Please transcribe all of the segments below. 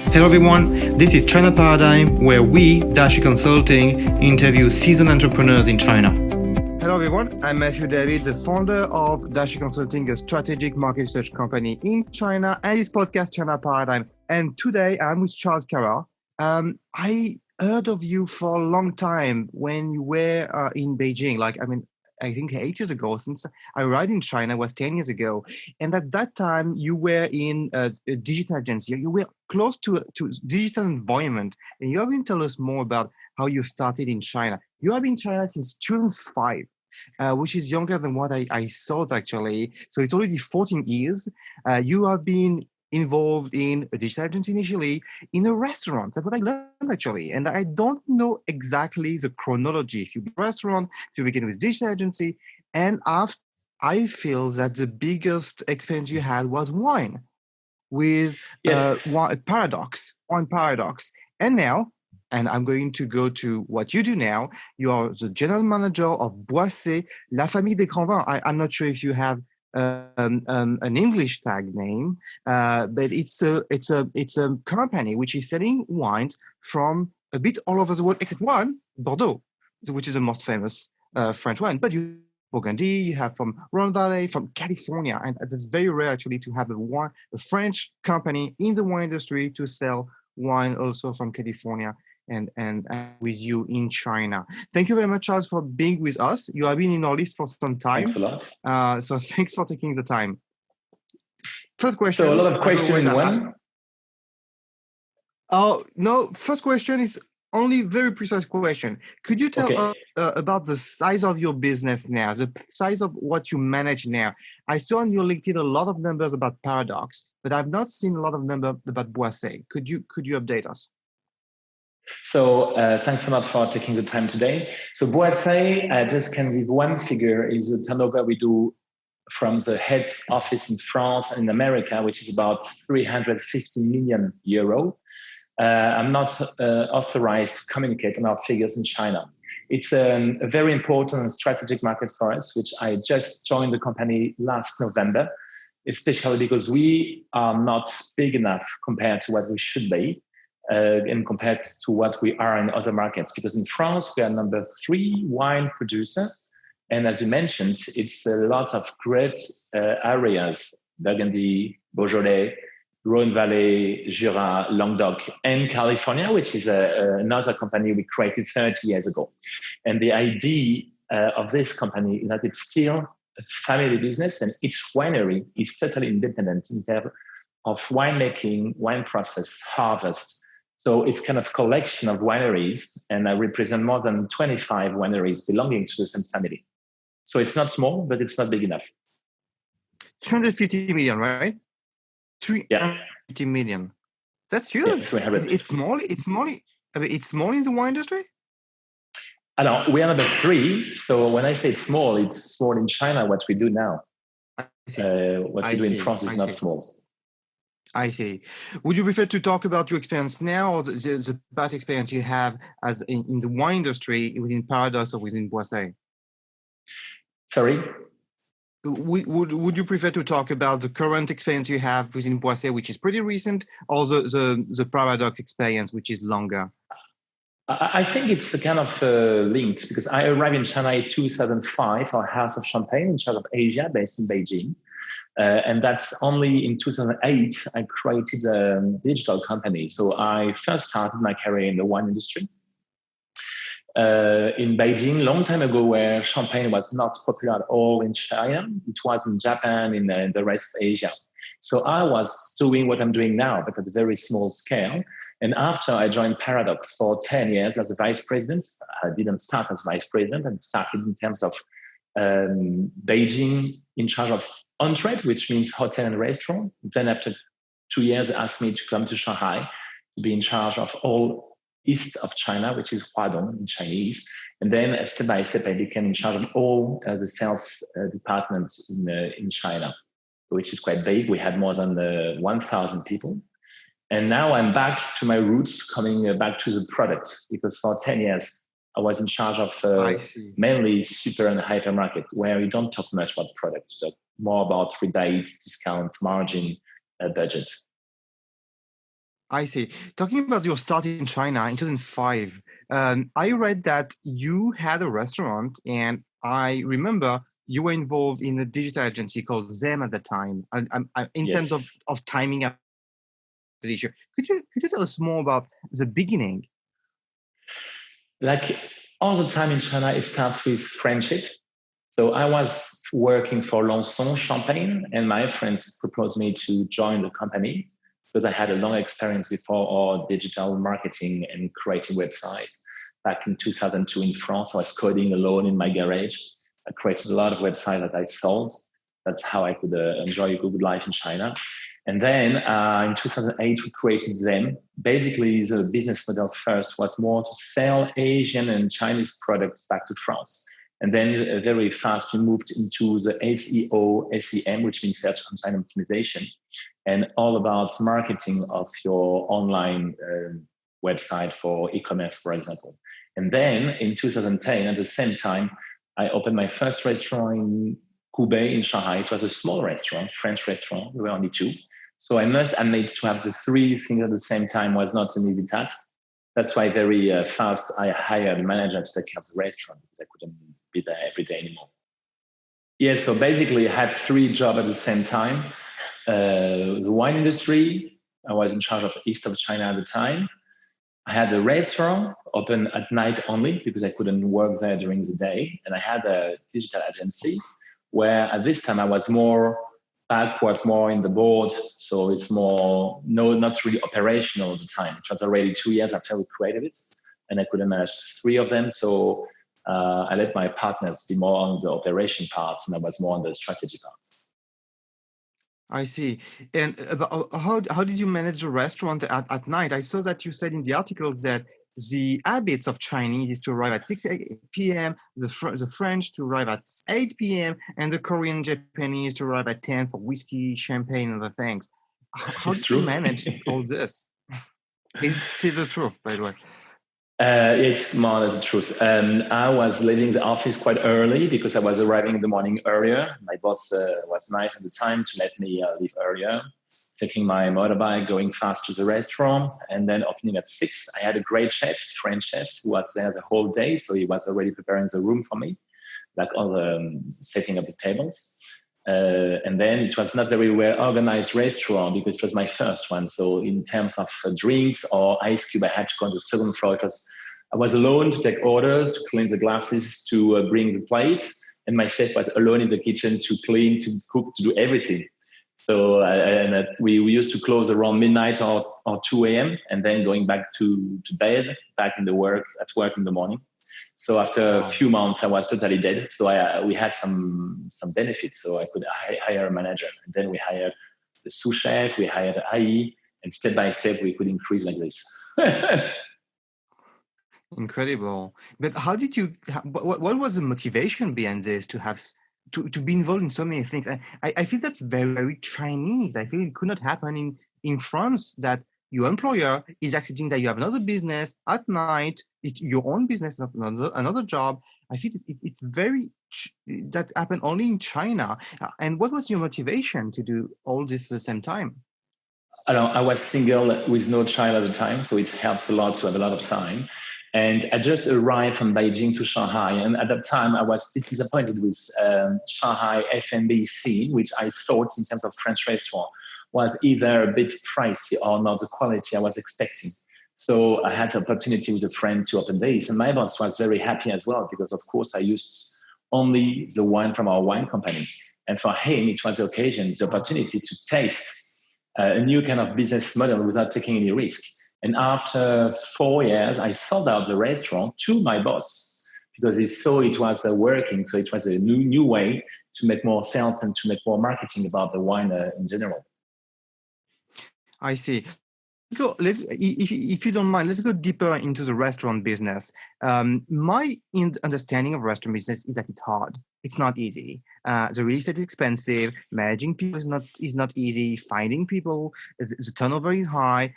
Hello everyone, this is China Paradigm, where we, Dashi Consulting, interview seasoned entrepreneurs in China. Hello everyone, I'm Matthieu David, the founder of Dashi Consulting, a strategic market research company in China, and this podcast, China Paradigm. And today I'm with Charles Carrard. I heard of you for a long time when you were in Beijing, I think 8 years ago. Since I arrived in China was 10 years ago. And at that time, you were in a digital agency. You were close to digital environment. And you're going to tell us more about how you started in China. You have been in China since 2005, which is younger than what I thought, actually. So it's already 14 years. You have been involved in a digital agency initially, in a restaurant. That's what I learned, actually. And I don't know exactly the chronology. If you begin restaurant, if you begin with digital agency, and after, I feel that the biggest experience you had was wine, with wine paradox. And now, and I'm going to go to what you do now. You are the general manager of Boisset la Famille des Grands Vins. I'm not sure if you have an English tag name, but it's a company which is selling wines from a bit all over the world, except one, Bordeaux, which is the most famous French wine. But you have Burgundy, you have from Rhone Valley, from California, and it's very rare actually to have a French company in the wine industry to sell wine also from California. And with you in China. Thank you very much, Charles, for being with us. You have been in our list for some time. Thanks a lot. So thanks for taking the time. First question. So a lot of questions in one. Oh, no, first question is only very precise question. Could you tell us about the size of your business now, the size of what you manage now? I saw on your LinkedIn a lot of numbers about Paradox, but I've not seen a lot of numbers about Boisset. Could you update us? So thanks so much for taking the time today. So Boisset, I just can give one figure, is the turnover we do from the head office in France and in America, which is about 350 million euro. I'm not authorized to communicate on our figures in China. It's a very important and strategic market for us, which I just joined the company last November, especially because we are not big enough compared to what we should be. And compared to what we are in other markets, because in France we are number 3 wine producer, and as you mentioned, it's a lot of great areas: Burgundy, Beaujolais, Rhone Valley, Jura, Languedoc, and California, which is another company we created 30 years ago. And the idea of this company is that it's still a family business, and each winery is totally independent in terms of winemaking, wine process, harvest. So it's kind of collection of wineries, and I represent more than 25 wineries belonging to the same family. So it's not small, but it's not big enough. 350 million, right? 350 million. That's huge. Yeah, it's small. It's small in the wine industry. I know we are number 3. So when I say it's small in China. What we do now, what we do in France is not small. I see. Would you prefer to talk about your experience now, or the past experience you have as in the wine industry within Paradox or within Boisset? Sorry? Would you prefer to talk about the current experience you have within Boisset, which is pretty recent, or the Paradox experience, which is longer? I think it's kind of linked, because I arrived in China in 2005 for House of Champagne in charge of Asia, based in Beijing. And that's only in 2008 I created a digital company. So I first started my career in the wine industry in Beijing, long time ago, where champagne was not popular at all in China. It was in Japan, in the rest of Asia. So I was doing what I'm doing now, but at a very small scale. And after I joined Paradox for 10 years as a vice president, I didn't start as vice president, and started in terms of Beijing in charge of on-trade, which means hotel and restaurant. Then after 2 years, they asked me to come to Shanghai to be in charge of all east of China, which is Huadong in Chinese. And then step by step, I became in charge of all the sales departments in China, which is quite big. We had more than 1,000 people. And now I'm back to my roots, coming back to the product, because for 10 years, I was in charge of mainly super and hypermarket, where you don't talk much about products, but more about rebate, discounts, margin, budget. I see. Talking about your start in China in 2005, I read that you had a restaurant, and I remember you were involved in a digital agency called Them at the time. In terms Yes. of timing up the issue, could you tell us more about the beginning? Like all the time in China, it starts with friendship. So I was working for Lançon Champagne, and my friends proposed me to join the company because I had a long experience before all digital marketing and creating websites. Back in 2002 in France, I was coding alone in my garage. I created a lot of websites that I sold. That's how I could enjoy a good life in China. And then in 2008, we created them. Basically, the business model first was more to sell Asian and Chinese products back to France. And then very fast, we moved into the SEO, SEM, which means search engine optimization, and all about marketing of your online website for e-commerce, for example. And then in 2010, at the same time, I opened my first restaurant in Hubei in Shanghai. It was a small restaurant, French restaurant. We were only two. So I must admit to have the three things at the same time was not an easy task. That's why very fast I hired a manager to take care of the restaurant because I couldn't be there every day anymore. Yeah, so basically I had three jobs at the same time. The wine industry, I was in charge of east of China at the time. I had a restaurant open at night only because I couldn't work there during the day. And I had a digital agency where at this time I was more backwards, more in the board. So it's more, no, not really operational at the time. It was already 2 years after we created it and I couldn't manage three of them. So I let my partners be more on the operation part and I was more on the strategy part. I see. And how did you manage the restaurant at night? I saw that you said in the article that the habits of Chinese is to arrive at 6 p.m., the French to arrive at 8 p.m., and the Korean, Japanese to arrive at 10 for whiskey, champagne, and other things. How It's did you true. manage all this? It's still the truth, by the way. It's more or less the truth. I was leaving the office quite early because I was arriving in the morning earlier. My boss was nice at the time to let me leave earlier, taking my motorbike, going fast to the restaurant, and then opening at 6. I had a great chef, French chef, who was there the whole day. So he was already preparing the room for me, like all the setting up the tables. And then it was not very well organized restaurant because it was my first one. So in terms of drinks or ice cube, I had to go on the second floor. I was alone to take orders, to clean the glasses, to bring the plate. And my chef was alone in the kitchen to clean, to cook, to do everything. So we used to close around midnight or 2 a.m. and then going back to bed, back at work in the morning. So after a few months, I was totally dead. So we had some benefits. So I could hire a manager. And then we hired the sous chef, we hired an IE, and step by step, we could increase like this. Incredible. But how did you, what was the motivation behind this to be involved in so many things? I feel that's very, very Chinese. I feel it could not happen in France that your employer is accepting that you have another business at night. It's your own business, not another job. I feel it's very, that happened only in China. And what was your motivation to do all this at the same time? I was single with no child at the time, so it helps a lot to have a lot of time. And I just arrived from Beijing to Shanghai, and at that time I was a bit disappointed with Shanghai F&B scene, which I thought in terms of French restaurant was either a bit pricey or not the quality I was expecting. So I had the opportunity with a friend to open this, and my boss was very happy as well because, of course, I used only the wine from our wine company, and for him it was the occasion, the opportunity to taste a new kind of business model without taking any risk. And after 4 years, I sold out the restaurant to my boss because he saw it was working. So it was a new way to make more sales and to make more marketing about the wine in general. I see. If you don't mind, let's go deeper into the restaurant business. My understanding of restaurant business is that it's hard. It's not easy. The real estate is expensive. Managing people is not easy. Finding people, the turnover is high.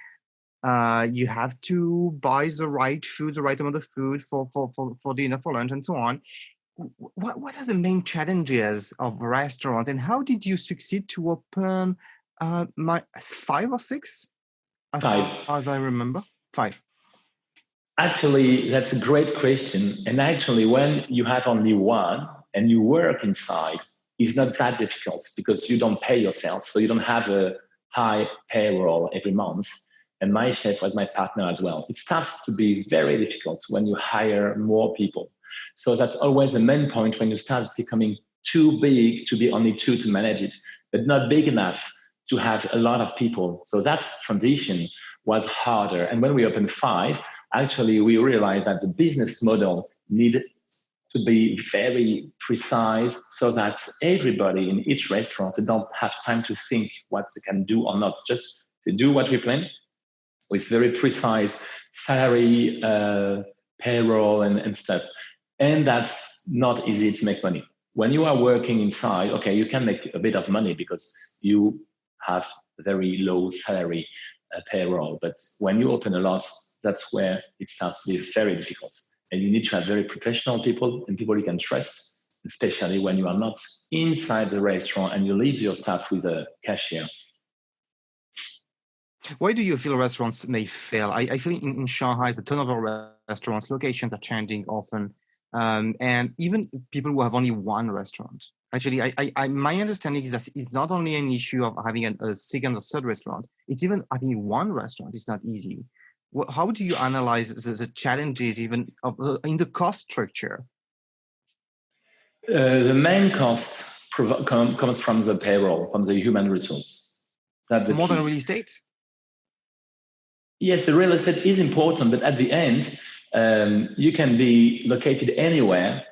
You have to buy the right food, the right amount of food for dinner, for lunch, and so on. What are the main challenges of restaurants, and how did you succeed to open my 5 or 6? Five. As I remember, 5. Actually, that's a great question. And actually, when you have only one and you work inside, it's not that difficult because you don't pay yourself. So you don't have a high payroll every month. And my chef was my partner as well. It starts to be very difficult when you hire more people. So that's always the main point when you start becoming too big to be only two to manage it, but not big enough to have a lot of people. So that transition was harder. And when we opened 5, actually, we realized that the business model needed to be very precise so that everybody in each restaurant, they don't have time to think what they can do or not. Just to do what we plan with very precise salary, payroll, and stuff. And that's not easy to make money. When you are working inside, okay, you can make a bit of money because you have very low salary payroll. But when you open a lot, that's where it starts to be very difficult. And you need to have very professional people and people you can trust, especially when you are not inside the restaurant and you leave your staff with a cashier. Why do you feel restaurants may fail? I feel in Shanghai, the turnover of restaurants, locations are changing often. And even people who have only one restaurant. Actually, my understanding is that it's not only an issue of having a second or third restaurant, it's even having one restaurant. It's not easy. How do you analyze the challenges even in the cost structure? The main cost comes from the payroll, from the human resource. That's more than real estate? Yes, the real estate is important, but at the end, you can be located anywhere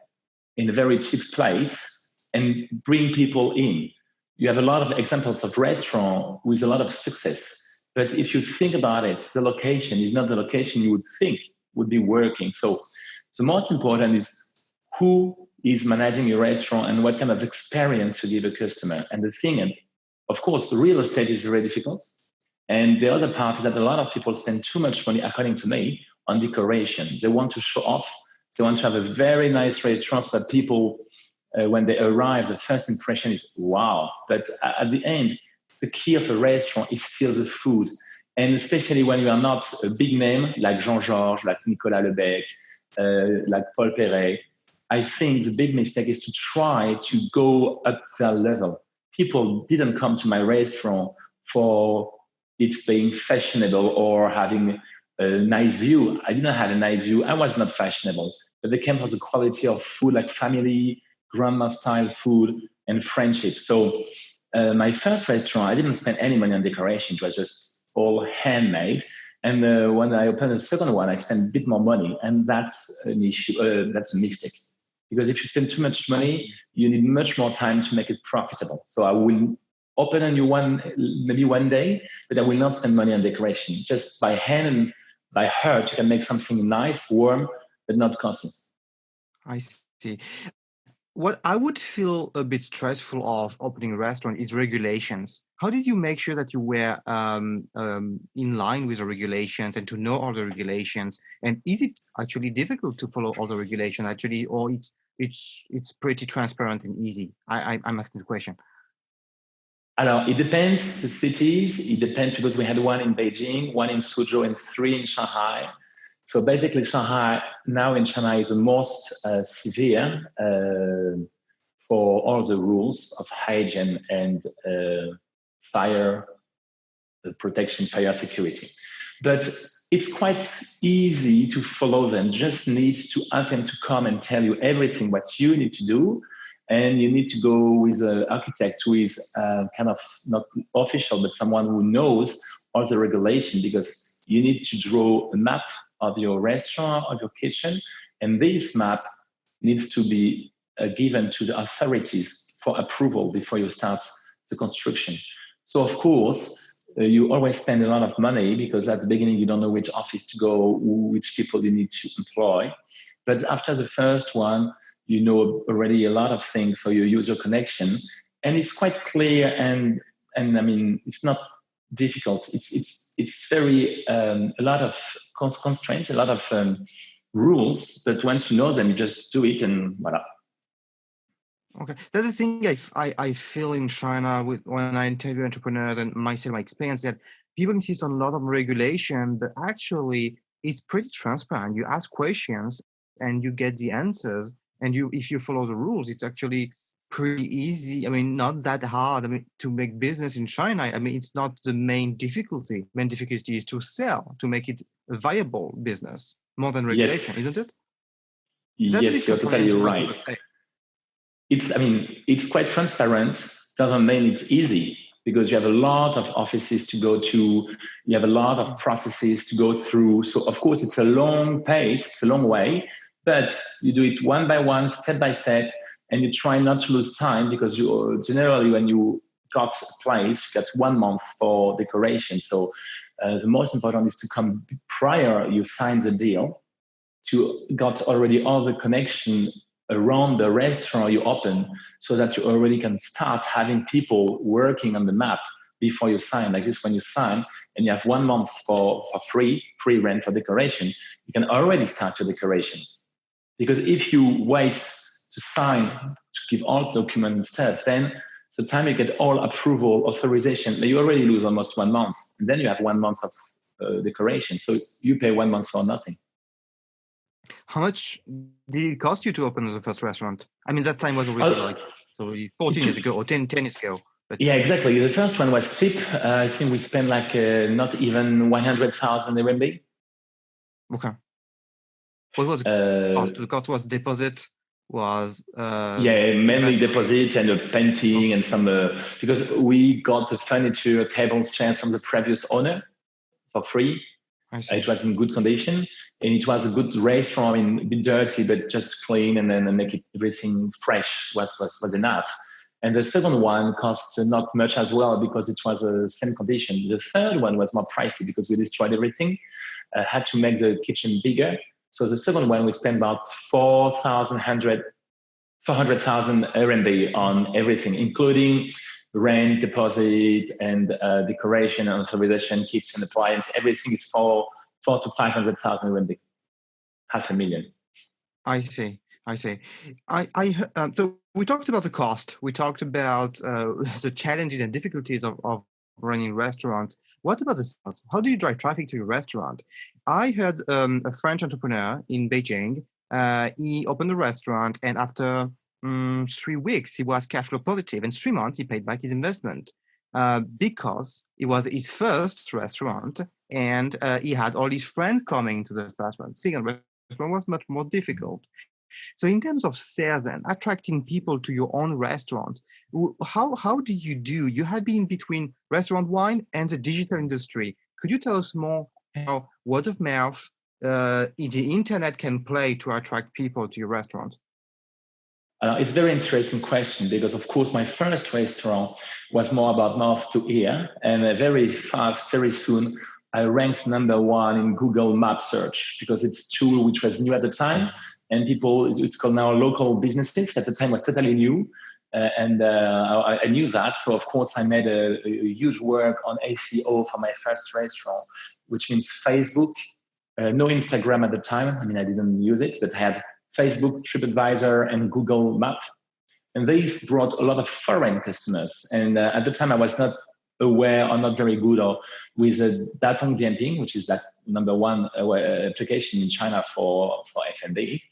in a very cheap place and bring people in. You have a lot of examples of restaurants with a lot of success. But if you think about it, the location is not the location you would think would be working. So the most important is who is managing your restaurant and what kind of experience you give a customer. And the thing, and of course, the real estate is very difficult. And the other part is that a lot of people spend too much money, according to me, on decoration. They want to show off. They want to have a very nice restaurant so that people, when they arrive, the first impression is wow. But at the end, the key of a restaurant is still the food. And especially when you are not a big name like Jean-Georges, like Nicolas Lebec, like Paul Perret, I think the big mistake is to try to go up that level. People didn't come to my restaurant for it being fashionable or having a nice view. I didn't have a nice view. I was not fashionable. But they came for the quality of food, like family, grandma-style food, and friendship. So my first restaurant, I didn't spend any money on decoration. It was just all handmade. And when I opened the second one, I spent a bit more money. And that's an issue. That's a mistake. Because if you spend too much money, you need much more time to make it profitable. So I will open a new one maybe one day, but I will not spend money on decoration. Just by hand and by heart, you can make something nice, warm, but not costly. I see. What I would feel a bit stressful of opening a restaurant is regulations. How did you make sure that you were in line with the regulations and to know all the regulations? And is it actually difficult to follow all the regulations actually, or it's pretty transparent and easy? I'm asking the question. Alors, it depends the cities. It depends because we had one in Beijing, one in Suzhou, and 3 in Shanghai. So basically, Shanghai now in China is the most severe for all the rules of hygiene and fire protection, fire security. But it's quite easy to follow them. Just need to ask them to come and tell you everything what you need to do. And you need to go with an architect who is kind of not official, but someone who knows all the regulation, because you need to draw a map of your restaurant, of your kitchen. And this map needs to be given to the authorities for approval before you start the construction. So, of course, you always spend a lot of money because at the beginning, you don't know which office to go, which people you need to employ. But after the first one, you know already a lot of things, so you use your connection, and it's quite clear. And I mean, it's not difficult. It's very a lot of constraints, a lot of rules. But once you know them, you just do it, and voila. Okay, that's the thing I feel in China when I interview entrepreneurs and myself, my experience that people insist on a lot of regulation, but actually it's pretty transparent. You ask questions and you get the answers. And if you follow the rules, it's actually pretty easy. I mean, not that hard. I mean, to make business in China, I mean, it's not the main difficulty. Main difficulty is to sell, to make it a viable business, more than regulation, isn't it? Yes, you're totally right. It's quite transparent. Doesn't mean it's easy because you have a lot of offices to go to. You have a lot of processes to go through. So of course, it's a long pace, it's a long way, but you do it one by one, step by step, and you try not to lose time because you generally when you got a place, you got 1 month for decoration. So the most important is to come prior you sign the deal to got already all the connection around the restaurant you open so that you already can start having people working on the map before you sign. Like this, when you sign and you have 1 month for free rent for decoration, you can already start your decoration. Because if you wait to sign, to give all documents and stuff, then the time you get all approval, authorization, you already lose almost 1 month. And then you have 1 month of decoration. So you pay 1 month for nothing. How much did it cost you to open the first restaurant? I mean, that time was already 14 years ago or 10 years ago. But yeah, exactly. The first one was cheap. I think we spent not even 100,000 RMB. Okay. What was the cost? The cost was deposit, was... mainly deposit and a painting and some... because we got the furniture, tables, chairs from the previous owner for free. It was in good condition, and it was a good restaurant. I mean, a bit dirty, but just clean, and then make it everything fresh was enough. And the second one cost not much as well because it was the same condition. The third one was more pricey because we destroyed everything, had to make the kitchen bigger. So the second one we spent about 400,000 RMB on everything, including rent, deposit, and decoration, and authorization, kitchen, appliance. Everything is for 400,000 to 500,000 RMB, 500,000. I see. So we talked about the cost. We talked about the challenges and difficulties of running restaurants. What about the sales? How do you drive traffic to your restaurant? I heard a French entrepreneur in Beijing. He opened a restaurant, and after 3 weeks, he was cash flow positive. In 3 months, he paid back his investment because it was his first restaurant, and he had all his friends coming to the first restaurant. Second restaurant was much more difficult. So in terms of sales and attracting people to your own restaurant, how did you do? You had been between restaurant wine and the digital industry. Could you tell us more how word of mouth, the internet can play to attract people to your restaurant? It's a very interesting question because, of course, my first restaurant was more about mouth to ear, and very fast, very soon, I ranked #1 in Google Map search because it's a tool which was new at the time, and it's called now local businesses. At the time, was totally new, and I knew that. So, of course, I made a huge work on SEO for my first restaurant, which means Facebook, no Instagram at the time. I mean, I didn't use it, but I had Facebook, TripAdvisor, and Google Map. And these brought a lot of foreign customers. And at the time, I was not aware or not very good with Datong Dianping, which is that #1 application in China for F&B.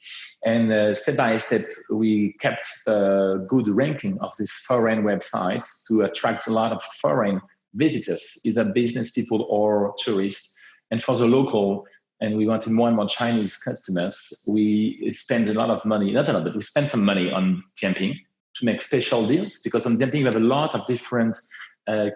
And step by step, we kept a good ranking of these foreign websites to attract a lot of foreign visitors, either business people or tourists. And for the local, and we wanted more and more Chinese customers, we spent a lot of money, not a lot, but we spent some money on Dianping to make special deals, because on Dianping, we have a lot of different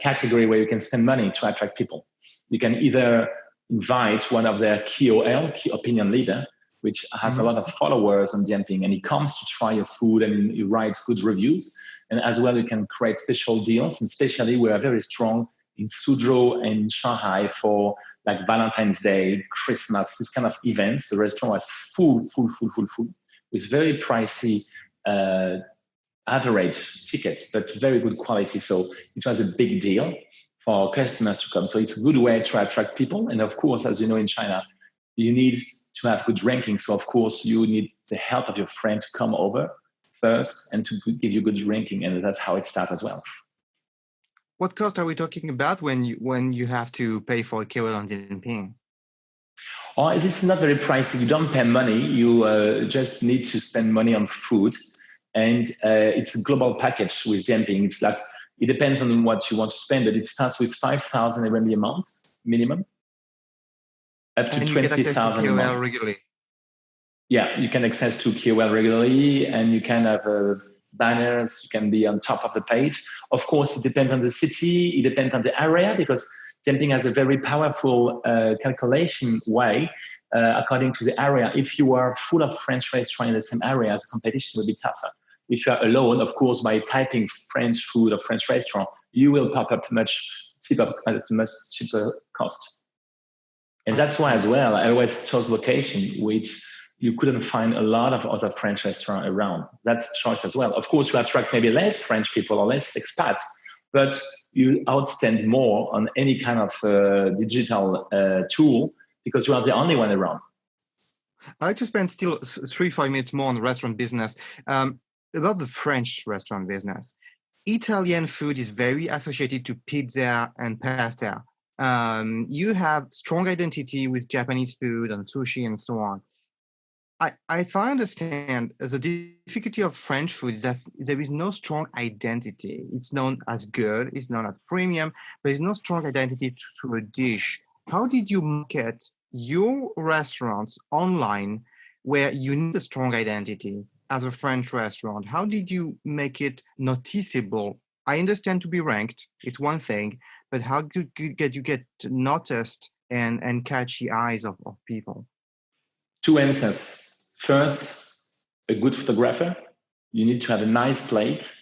category where you can spend money to attract people. You can either invite one of their KOL, key opinion leader, which has a lot of followers on Dianping, and he comes to try your food and he writes good reviews. And as well, you can create special deals, and especially we are very strong in Suzhou and Shanghai for like Valentine's Day, Christmas, this kind of events. The restaurant was full, with very pricey average tickets, but very good quality. So it was a big deal for customers to come. So it's a good way to attract people. And of course, as you know, in China, you need to have good ranking. So of course, you need the help of your friend to come over first and to give you good ranking. And that's how it starts as well. What cost are we talking about when you have to pay for a KOL on Jinping? Or this is not very pricey. You don't pay money. You just need to spend money on food, and it's a global package with Dianping. It's like it depends on what you want to spend, but it starts with 5,000 RMB a month minimum, up to And you get access to 20,000 a KOL month. regularly. Yeah, you can access to KOL regularly, and you can have banners. You can be on top of the page. Of course, it depends on the city. It depends on the area because Dianping has a very powerful calculation way according to the area. If you are full of French restaurants in the same area, the competition will be tougher. If you are alone, of course, by typing French food or French restaurant, you will pop up much cheaper cost. And that's why as well, I always chose location, which you couldn't find a lot of other French restaurants around. That's choice as well. Of course, you attract maybe less French people or less expats, but you outstand more on any kind of digital tool because you are the only one around. I'd like to spend still 3-5 minutes more on the restaurant business. About the French restaurant business. Italian food is very associated to pizza and pasta. You have strong identity with Japanese food and sushi and so on. If I understand, the difficulty of French food is that there is no strong identity. It's known as good, it's known as premium, but there's no strong identity to a dish. How did you market your restaurants online where you need a strong identity as a French restaurant? How did you make it noticeable? I understand to be ranked, it's one thing, but how do you get noticed and catch the eyes of people? Two answers. First, a good photographer. You need to have a nice plate.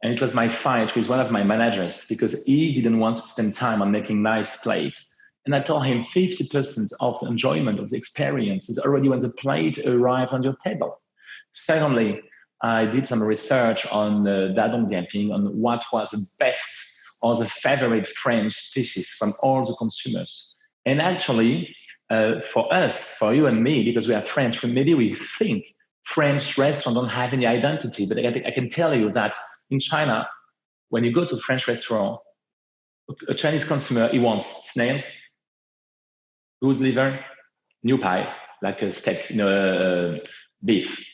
And it was my fight with one of my managers because he didn't want to spend time on making nice plates. And I told him 50% of the enjoyment of the experience is already when the plate arrives on your table. Secondly, I did some research on Dadong Dianping on what was the best or the favorite French dishes from all the consumers. And actually, for us, for you and me, because we are French, maybe we think French restaurants don't have any identity. But I can tell you that in China, when you go to a French restaurant, a Chinese consumer, he wants snails, goose liver, new pie, like a steak, beef.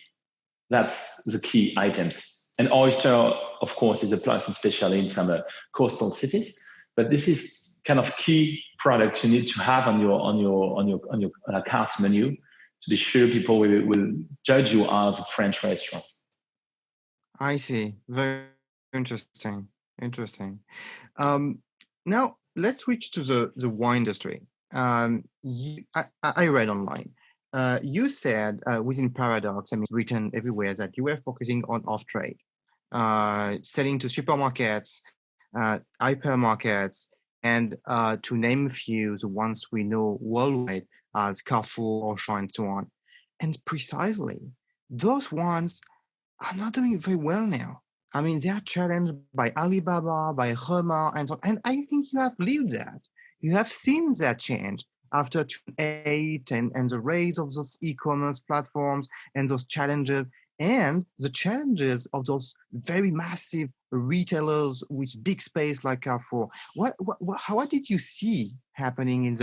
That's the key items. And oyster, of course, is a plus, especially in some coastal cities. But this is kind of key product you need to have on your cart menu to be sure people will judge you as a French restaurant. I see. Very interesting. Interesting. Now let's switch to the wine industry. I read online. You said within Paradox, I mean, written everywhere that you were focusing on off-trade, selling to supermarkets, hypermarkets, and to name a few, the ones we know worldwide as Carrefour, Auchan, and so on. And precisely, those ones are not doing very well now. I mean, they are challenged by Alibaba, by Hema, and so on. And I think you have lived that. You have seen that change after 2008 and the rise of those e-commerce platforms and those challenges and the challenges of those very massive retailers with big space like Carrefour. What did you see happening in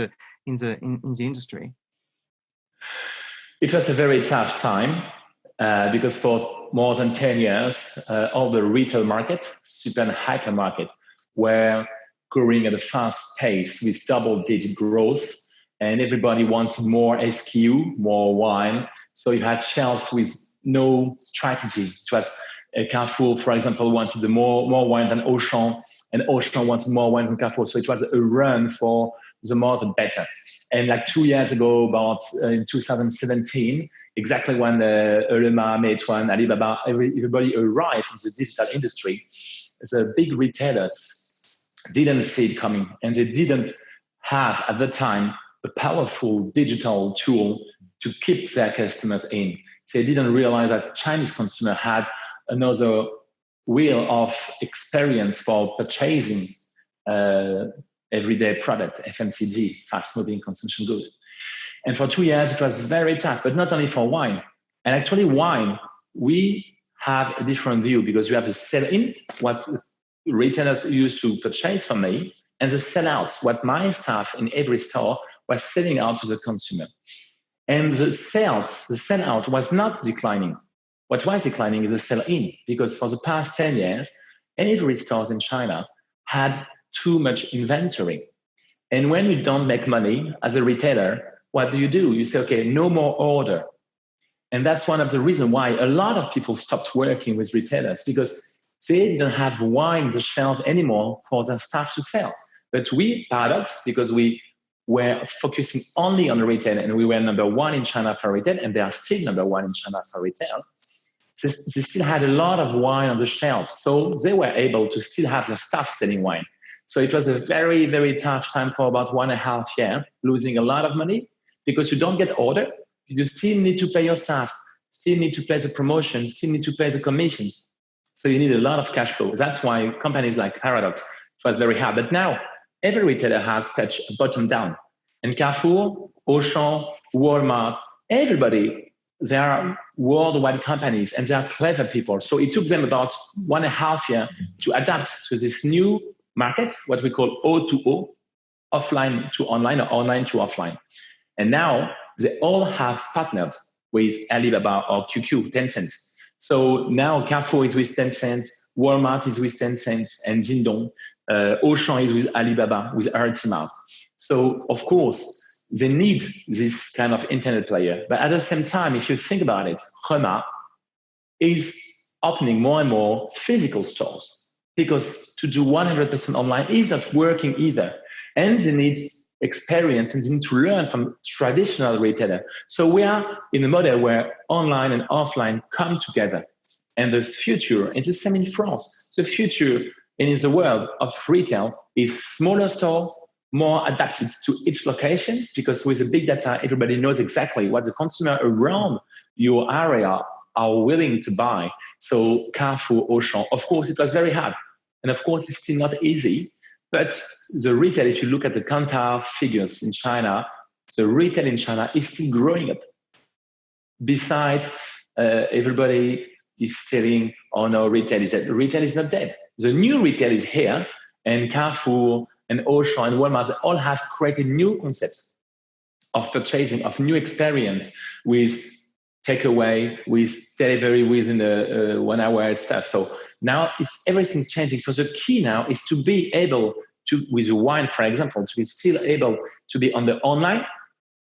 the industry? It was a very tough time because for more than 10 years, all the retail market, super and hypermarket, were growing at a fast pace with double-digit growth, and everybody wanted more SKU, more wine. So you had shelf with no strategy. It was Carrefour, for example, wanted more wine than Auchan, and Auchan wanted more wine than Carrefour. So it was a run for the more the better. And like 2 years ago, about in 2017, exactly when Hema, Meituan, Alibaba, everybody arrived in the digital industry, the big retailers didn't see it coming, and they didn't have at the time a powerful digital tool to keep their customers in. So they didn't realize that the Chinese consumer had another wheel of experience for purchasing everyday product, FMCG, fast-moving consumption goods. And for 2 years, it was very tough, but not only for wine. And actually wine, we have a different view because we have the sell-in, what retailers used to purchase from me, and the sellout, what my staff in every store was selling out to the consumer. And the sellout was not declining. What was declining is the sell-in, because for the past 10 years, every store in China had too much inventory. And when you don't make money as a retailer, what do? You say, okay, no more order. And that's one of the reasons why a lot of people stopped working with retailers, because they didn't have wine on the shelf anymore for their staff to sell. But we, paradox, because we were focusing only on retail and we were number one in China for retail, and they are still number one in China for retail, they still had a lot of wine on the shelf. So they were able to still have the staff selling wine. So it was a very, very tough time for about 1.5 years, losing a lot of money because you don't get order. You still need to pay your staff, still need to pay the promotion, still need to pay the commission. So you need a lot of cash flow. That's why companies like Paradox, it was very hard. But now every retailer has touched bottom down. And Carrefour, Auchan, Walmart, everybody, they are worldwide companies and they are clever people. So it took them about 1.5 years to adapt to this new market, what we call O2O, offline to online or online to offline. And now they all have partnered with Alibaba or QQ, Tencent. So now Carrefour is with Tencent, Walmart is with Tencent and Jingdong, Auchan is with Alibaba, with Artima. So of course, they need this kind of internet player. But at the same time, if you think about it, Rema is opening more and more physical stores because to do 100% online is not working either. And they need experience and they need to learn from traditional retailer. So we are in a model where online and offline come together. And the future, and the same in France, the future in the world of retail is smaller store, more adapted to each location, because with the big data, everybody knows exactly what the consumer around your area are willing to buy. So Carrefour, Auchan, of course, it was very hard. And of course, it's still not easy. But the retail, if you look at the Kantar figures in China, the retail in China is still growing up. Besides, everybody is saying, oh no, retail is dead. Retail is not dead. The new retail is here, and Carrefour and Auchan and Walmart, they all have created new concepts of purchasing, of new experience with takeaway, with delivery within 1 hour and stuff. So now everything's changing. So the key now is to be able to, with wine, for example, to be still able to be on the online,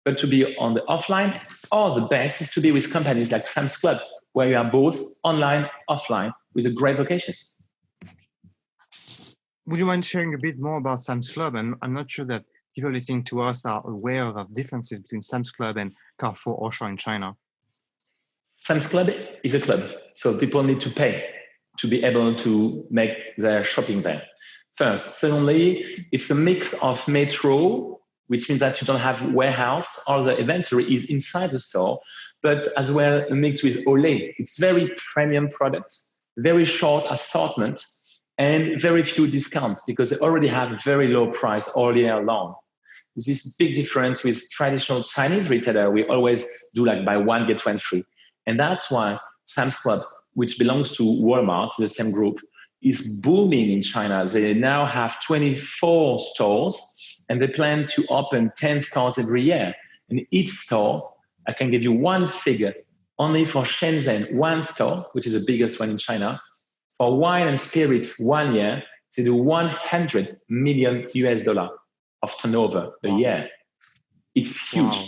but to be on the offline, or the best is to be with companies like Sam's Club, where you are both online, offline, with a great location. Would you mind sharing a bit more about Sam's Club? And I'm not sure that people listening to us are aware of differences between Sam's Club and Carrefour Auchan in China. Sam's Club is a club, so people need to pay to be able to make their shopping there. First. Secondly, it's a mix of metro, which means that you don't have warehouse, all the inventory is inside the store, but as well a mix with Olé. It's very premium products, very short assortment, and very few discounts because they already have very low price all year long. This big difference with traditional Chinese retailer, we always do like buy one, get one free. And that's why Sam's Club, which belongs to Walmart, the same group, is booming in China. They now have 24 stores and they plan to open 10 stores every year. And each store, I can give you one figure, only for Shenzhen, one store, which is the biggest one in China, for wine and spirits 1 year, they do $100 million of turnover a year. It's huge. Wow.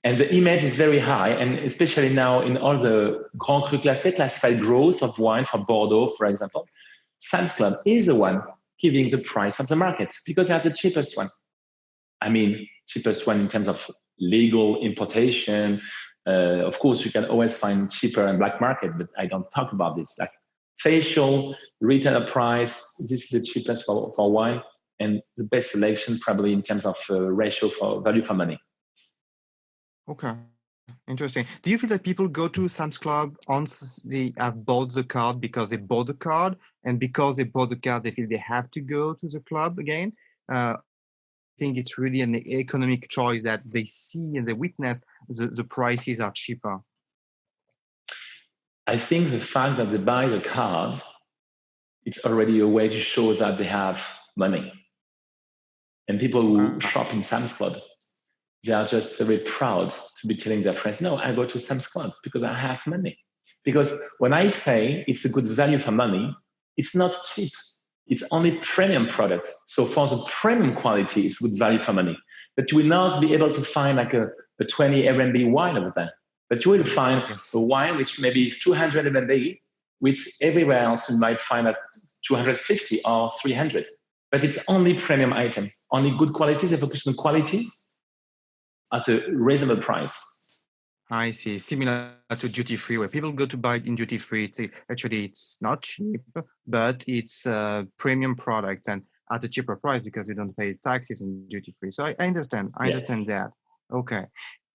And the image is very high, and especially now in all the Grand Cru Classé, classified growth of wine for Bordeaux, for example, Sam's Club is the one giving the price of the market because they are the cheapest one. I mean, cheapest one in terms of legal importation. Of course, you can always find cheaper in black market, but I don't talk about this. Like facial, retailer price, this is the cheapest for wine and the best selection probably in terms of ratio for value for money. Okay, interesting. Do you feel that people go to Sam's Club once they have bought the card because they bought the card, and because they bought the card, they feel they have to go to the club again? I think it's really an economic choice that they see and they witness the prices are cheaper. I think the fact that they buy the card it's already a way to show that they have money. And people who shop in Sam's Club, they are just very proud to be telling their friends, no, I go to Sam's Club because I have money. Because when I say it's a good value for money, it's not cheap. It's only premium product. So for the premium quality, it's good value for money. But you will not be able to find like a 20 RMB wine over there. But you will find a wine which maybe is 200 RMB, which everywhere else you might find at 250 or 300. But it's only premium item, only good quality. They focus on quality at a reasonable price. I see. Similar to duty free, where people go to buy in duty free. It's not cheap, but it's a premium product and at a cheaper price because you don't pay taxes in duty free. So I understand. I understand that. Okay.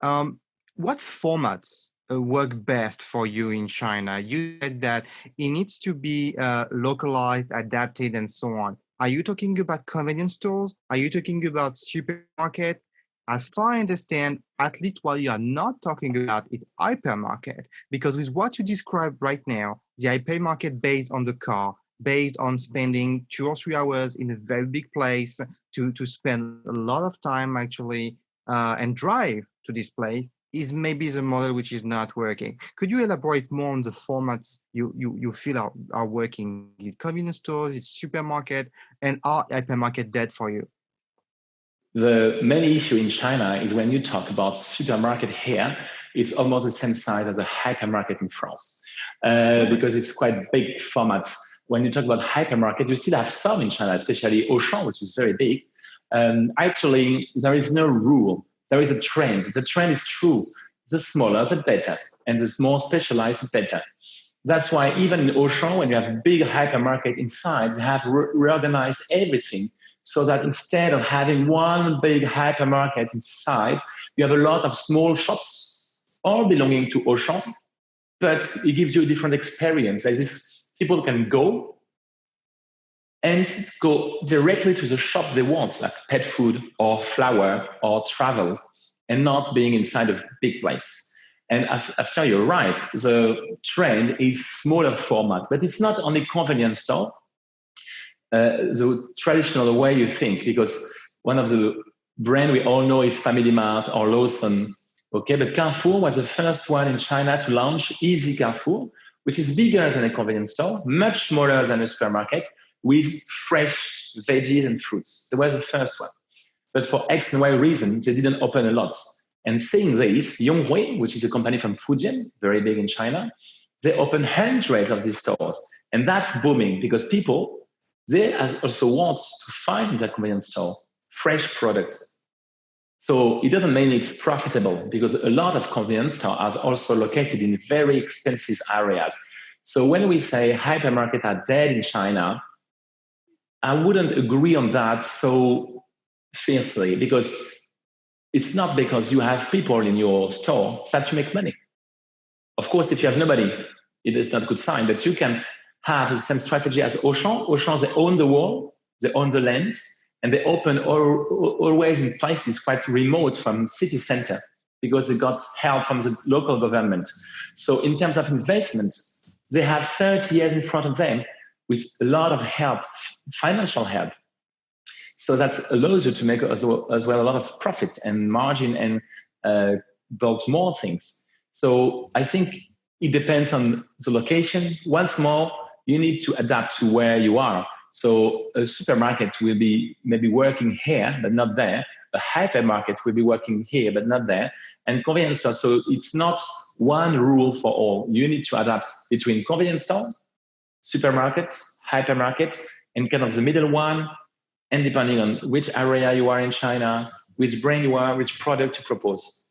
What formats work best for you in China? You said that it needs to be localized, adapted, and so on. Are you talking about convenience stores? Are you talking about supermarket? As far as I understand, at least while you are not talking about it, hypermarket, because with what you described right now, the hypermarket based on the car, based on spending 2 or 3 hours in a very big place to spend a lot of time actually and drive to this place is maybe the model which is not working. Could you elaborate more on the formats you feel are working? Is it convenience stores, it's supermarket, and are hypermarket dead for you? The main issue in China is when you talk about supermarket here, it's almost the same size as a hypermarket in France because it's quite big format. When you talk about hypermarket, you still have some in China, especially Auchan, which is very big. Actually, there is no rule. There is a trend. The trend is true. The smaller, the better. And the more specialized, the better. That's why even in Auchan, when you have a big hypermarket inside, they have reorganized everything so that instead of having one big hypermarket inside, you have a lot of small shops, all belonging to Auchan, but it gives you a different experience. Like this, people can go and go directly to the shop they want, like pet food or flower or travel, and not being inside a big place. And after you're right, the trend is smaller format, but it's not only convenience store. The traditional way you think, because one of the brand we all know is Family Mart or Lawson. Okay, but Carrefour was the first one in China to launch Easy Carrefour, which is bigger than a convenience store, much smaller than a supermarket, with fresh veggies and fruits. That was the first one. But for X and Y reasons, they didn't open a lot. And seeing this, Yonghui, which is a company from Fujian, very big in China, they opened hundreds of these stores. And that's booming because people, they also want to find in their convenience store fresh products. So it doesn't mean it's profitable because a lot of convenience stores are also located in very expensive areas. So when we say hypermarkets are dead in China, I wouldn't agree on that so fiercely because it's not because you have people in your store that you make money. Of course, if you have nobody, it is not a good sign, but you can have the same strategy as Auchan. Auchan, they own the wall, they own the land, and they open always in places quite remote from city center because they got help from the local government. So in terms of investments, they have 30 years in front of them with a lot of help, financial help. So that allows you to make as well a lot of profit and margin and build more things. So I think it depends on the location. Once more, you need to adapt to where you are. So a supermarket will be maybe working here, but not there. A hypermarket will be working here, but not there. And convenience store. So it's not one rule for all. You need to adapt between convenience store, supermarket, hypermarket, and kind of the middle one. And depending on which area you are in China, which brand you are, which product to propose.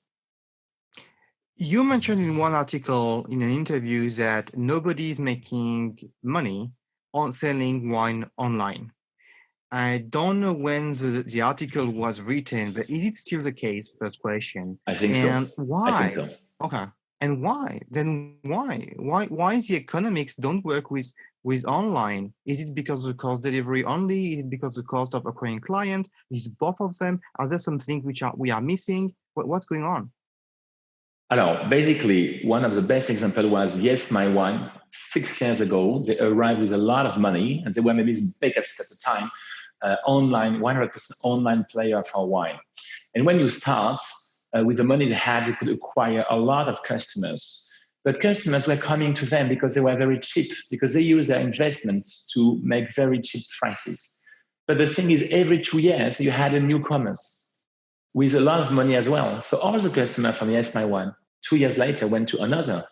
You mentioned in one article in an interview that nobody is making money on selling wine online. I don't know when the article was written, but is it still the case? First question. I think and so. Why? I think so. Okay. And why? Then why? Why the economics don't work with online? Is it because of the cost delivery only? Is it because of the cost of acquiring clients? Is it both of them? Are there some things we are missing? What's going on? Alors, basically, one of the best examples was Yes My Wine. 6 years ago, they arrived with a lot of money, and they were maybe the biggest at the time online 100% online player for wine. And when you start with the money they had, they could acquire a lot of customers. But customers were coming to them because they were very cheap, because they use their investments to make very cheap prices. But the thing is, every 2 years, you had a newcomers with a lot of money as well. So all the customers from Yes My Wine, 2 years later, went to another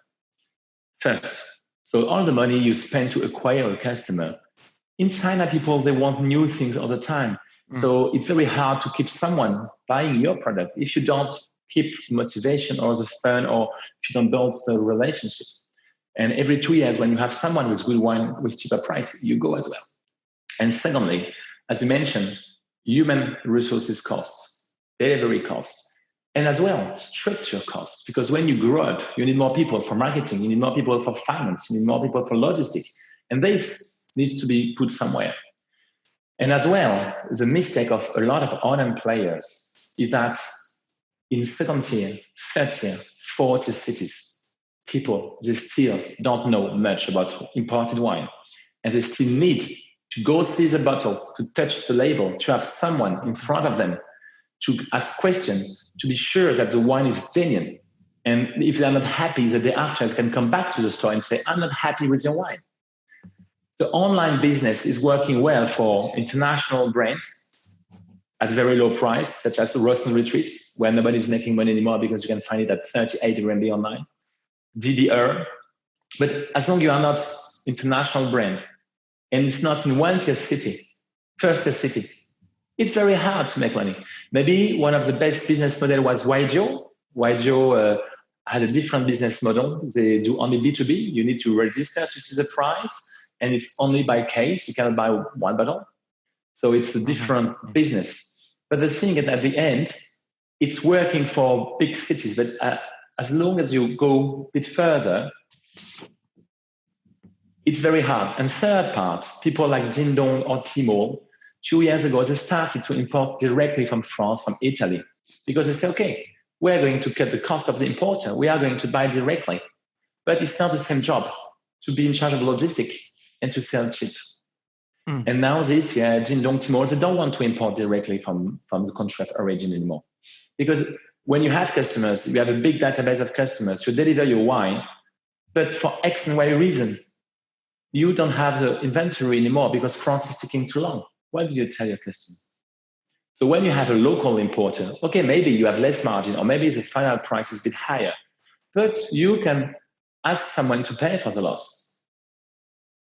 first. So all the money you spend to acquire a customer. In China, people, they want new things all the time. So it's very hard to keep someone buying your product if you don't keep the motivation or the fun, or if you don't build the relationship. And every 2 years, when you have someone with good wine with cheaper price, you go as well. And secondly, as you mentioned, human resources costs, delivery costs, and as well, structure costs. Because when you grow up, you need more people for marketing, you need more people for finance, you need more people for logistics. And this needs to be put somewhere. And as well, the mistake of a lot of online players is that in second tier, third tier, fourth tier cities, people, they still don't know much about imported wine. And they still need to go see the bottle, to touch the label, to have someone in front of them to ask questions, to be sure that the wine is genuine. And if they're not happy, the day after, they can come back to the store and say, I'm not happy with your wine. The online business is working well for international brands at very low price, such as Roast and Retreat, where nobody's making money anymore because you can find it at 38 RMB online. DDR. But as long as you are not international brand, and it's not in one tier city, first tier city, it's very hard to make money. Maybe one of the best business model was Waijio. Waijio had a different business model. They do only B2B. You need to register to see the price, and it's only by case. You cannot buy one bottle. So it's a different business. But the thing is, at the end, it's working for big cities. But as long as you go a bit further, it's very hard. And third part, people like Jingdong or Tmall, 2 years ago, they started to import directly from France, from Italy, because they say, okay, we're going to cut the cost of the importer. We are going to buy directly. But it's not the same job to be in charge of logistics and to sell cheap. And now this year, Jingdong, Tmall, they don't want to import directly from the country of origin anymore. Because when you have customers, you have a big database of customers, you deliver your wine, but for X and Y reason, you don't have the inventory anymore because France is taking too long. What do you tell your customer? So when you have a local importer, okay, maybe you have less margin, or maybe the final price is a bit higher, but you can ask someone to pay for the loss.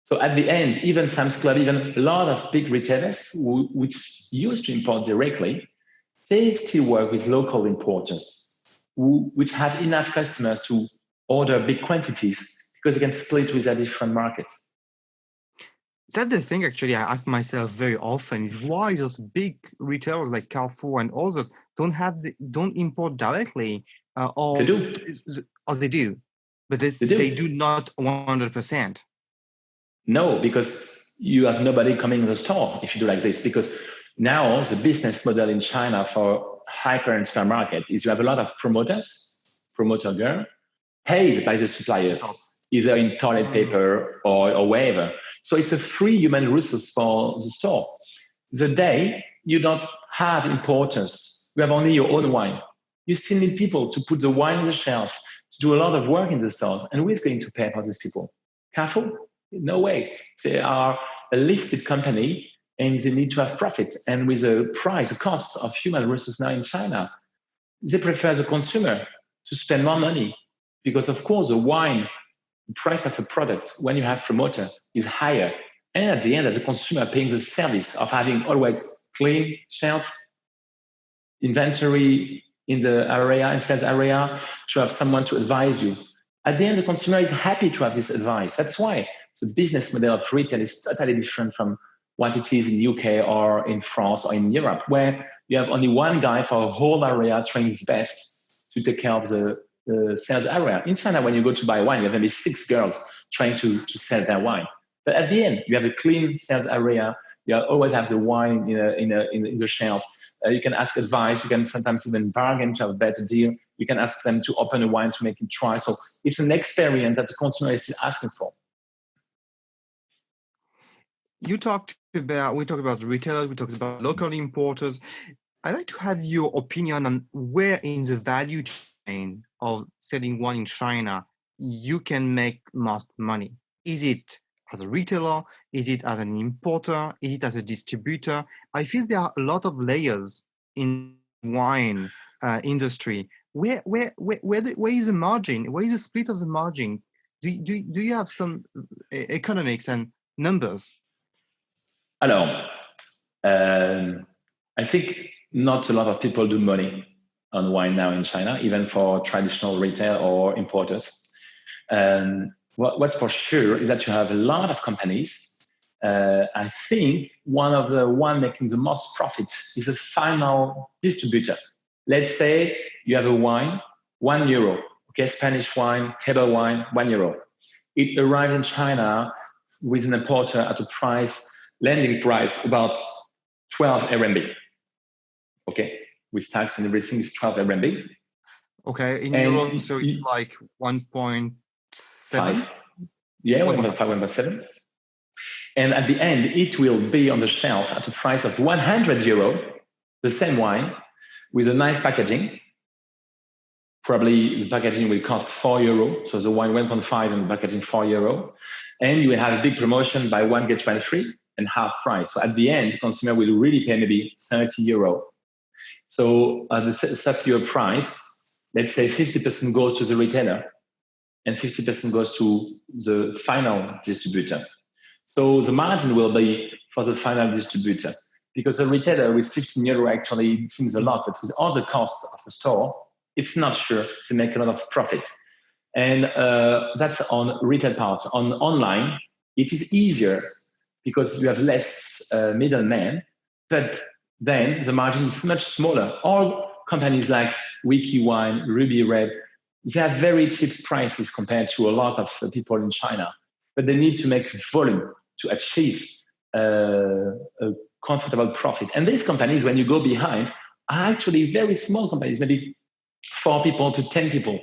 So at the end, even Sam's Club, even a lot of big retailers which used to import directly, they still work with local importers which have enough customers to order big quantities because they can split with a different market. That's the thing, actually, I ask myself very often, is why those big retailers like Carrefour and others don't import directly, or They do. Or they do, but they do not 100%. No, because you have nobody coming to the store if you do like this. Because now the business model in China for hyper and supermarket is you have a lot of promoter girl, paid by the suppliers, either in toilet paper or wherever. So it's a free human resource for the store. The day you don't have importers, you have only your own wine, you still need people to put the wine on the shelf, to do a lot of work in the stores. And who is going to pay for these people? Carrefour? No way. They are a listed company and they need to have profit. And with the price, the cost of human resources now in China, they prefer the consumer to spend more money because, of course, the wine, the price of a product when you have promoter is higher. And at the end, as a consumer, paying the service of having always clean shelf, inventory in the area, in sales area, to have someone to advise you. At the end, the consumer is happy to have this advice. That's why the business model of retail is totally different from what it is in UK or in France or in Europe, where you have only one guy for a whole area trying his best to take care of the sales area. In China, when you go to buy wine, you have maybe 6 girls trying to sell their wine. But at the end, you have a clean sales area. You always have the wine in the shelf. You can ask advice. You can sometimes even bargain to have a better deal. You can ask them to open a wine to make it try. So it's an experience that the consumer is still asking for. We talked about retailers, we talked about local importers. I'd like to have your opinion on where in the value chain of selling wine in China you can make most money. Is it as a retailer? Is it as an importer? Is it as a distributor? I feel there are a lot of layers in wine industry. Where is the margin? Where is the split of the margin? Do you have some economics and numbers? Alors, I think not a lot of people do money on wine now in China, even for traditional retail or importers. What's for sure is that you have a lot of companies. I think one making the most profit is a final distributor. Let's say you have a wine, €1, okay, Spanish wine, table wine, €1. It arrives in China with an importer at a landing price about 12 RMB. Okay, with tax and everything is 12 RMB. Okay, in euros, so it's like 1.7. Yeah, 1.5, 1.7. And at the end, it will be on the shelf at a price of €100, the same wine, with a nice packaging. Probably the packaging will cost €4, so the wine 1.5 and the packaging €4. And you will have a big promotion, buy one, get one free, and half price. So at the end, the consumer will really pay maybe €30. So at the €30 price, let's say 50% goes to the retailer and 50% goes to the final distributor. So the margin will be for the final distributor, because a retailer with €15 actually seems a lot, but with all the costs of the store, it's not sure to make a lot of profit. And that's on retail part. On online, it is easier because you have less middlemen, but then the margin is much smaller. All companies like Wiki Wine, Ruby Red, they have very cheap prices compared to a lot of people in China, but they need to make volume to achieve a comfortable profit. And these companies, when you go behind, are actually very small companies, maybe 4 people to 10 people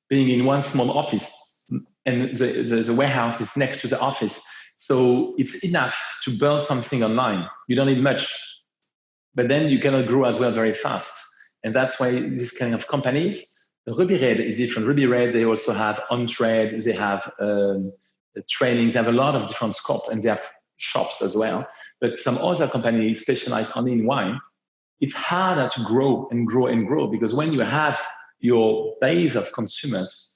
being in one small office, and the warehouse is next to the office. So it's enough to build something online. You don't need much, but then you cannot grow as well very fast. And that's why this kind of companies, Ruby Red is different. Ruby Red, they also have on-trade, they have trainings, they have a lot of different scope, and they have shops as well. But some other companies specialize only in wine. It's harder to grow and grow and grow, because when you have your base of consumers,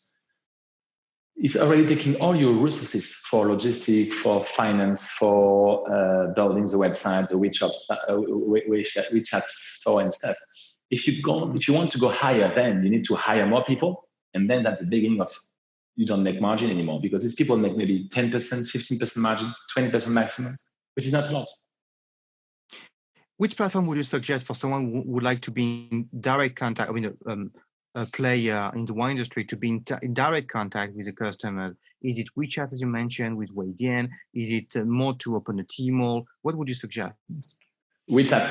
it's already taking all your resources for logistics, for finance, for building the website, the WeChat store and stuff. If you want to go higher, then you need to hire more people, and then that's the beginning of you don't make margin anymore, because these people make maybe 10%, 15% margin, 20% maximum, which is not a lot. Which platform would you suggest for someone who would like to be in direct contact? I mean, a player in the wine industry to be in direct contact with the customer? Is it WeChat, as you mentioned, with Wei Dian? Is it more to open a Tmall? What would you suggest? WeChat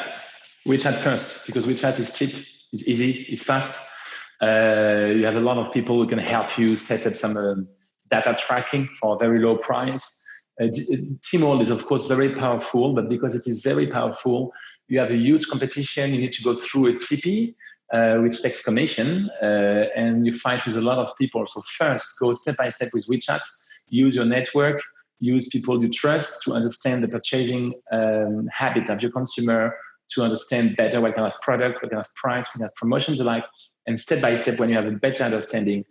first, because WeChat is cheap, it's easy, it's fast. You have a lot of people who can help you set up some data tracking for a very low price. Tmall is, of course, very powerful, but because it is very powerful, you have a huge competition. You need to go through a TP, which takes commission, and you fight with a lot of people. So first, go step by step with WeChat. Use your network. Use people you trust to understand the purchasing habit of your consumer, to understand better what kind of product, what kind of price, what kind of promotions you like. And step by step, when you have a better understanding,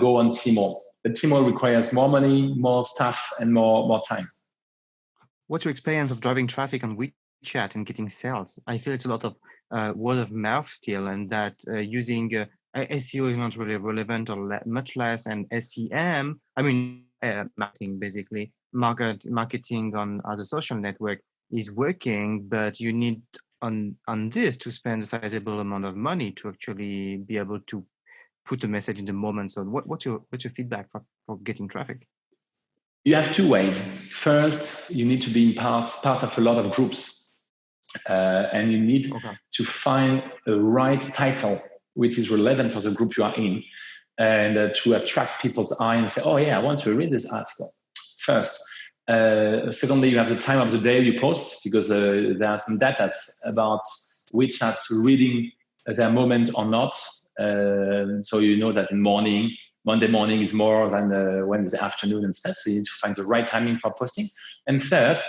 go on Tmall. But Tmall requires more money, more staff, and more time. What's your experience of driving traffic on WeChat and getting sales? I feel it's a lot of word of mouth still, and that using SEO is not really relevant, or much less, and SEM, I mean, marketing basically, marketing on the social network is working, but you need on this to spend a sizable amount of money to actually be able to put a message in the moment. So what's your feedback for getting traffic? You have two ways. First, you need to be part of a lot of groups, and you need to find a right title which is relevant for the group you are in, and to attract people's eye and say, oh yeah, I want to read this article first. Secondly, you have the time of the day you post, because there are some data about which are reading their moment or not. So you know that in Monday morning is more than Wednesday afternoon and stuff. So you need to find the right timing for posting. And third,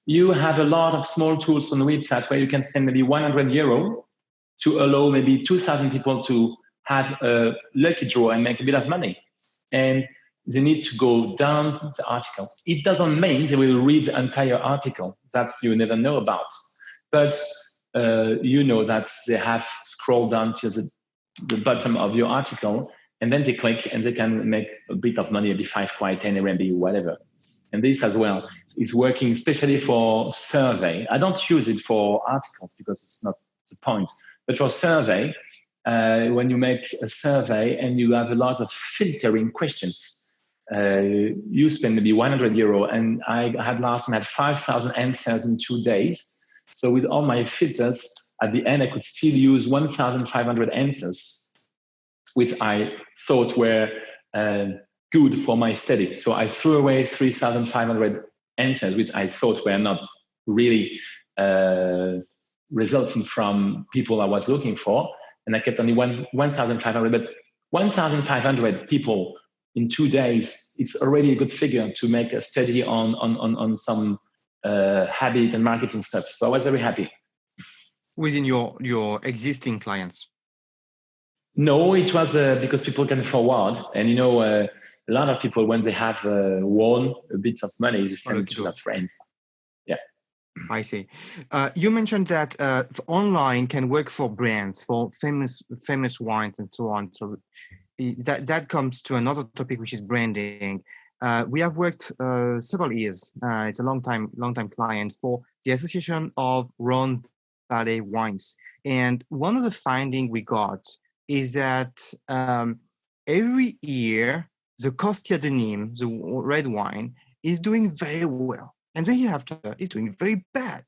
you have a lot of small tools on WeChat where you can spend maybe €100 to allow maybe 2,000 people to have a lucky draw and make a bit of money. And they need to go down the article. It doesn't mean they will read the entire article. That you never know about. But you know that they have scrolled down to the bottom of your article, and then they click and they can make a bit of money, maybe 5 quid, 10 RMB, whatever. And this as well is working especially for survey. I don't use it for articles because it's not the point. But for survey, when you make a survey and you have a lot of filtering questions, you spend maybe €100, and I had 5,000 answers in 2 days. So with all my filters, at the end, I could still use 1,500 answers, which I thought were good for my study. So I threw away 3,500 answers, which I thought were not really resulting from people I was looking for. And I kept only 1,500. But 1,500 people in 2 days, it's already a good figure to make a study on some habit and marketing stuff. So I was very happy. Within your existing clients? No, it was because people can forward. And, a lot of people, when they have won a bit of money, they send it to their friends. Yeah. I see. You mentioned that online can work for brands, for famous wines and so on. So that comes to another topic, which is branding. We have worked several years. It's a long time client for the Association of Rhone Valley Wines. And one of the findings we got is that every year, the Costia de Nîmes, the red wine, is doing very well. And the year after, it's doing very bad.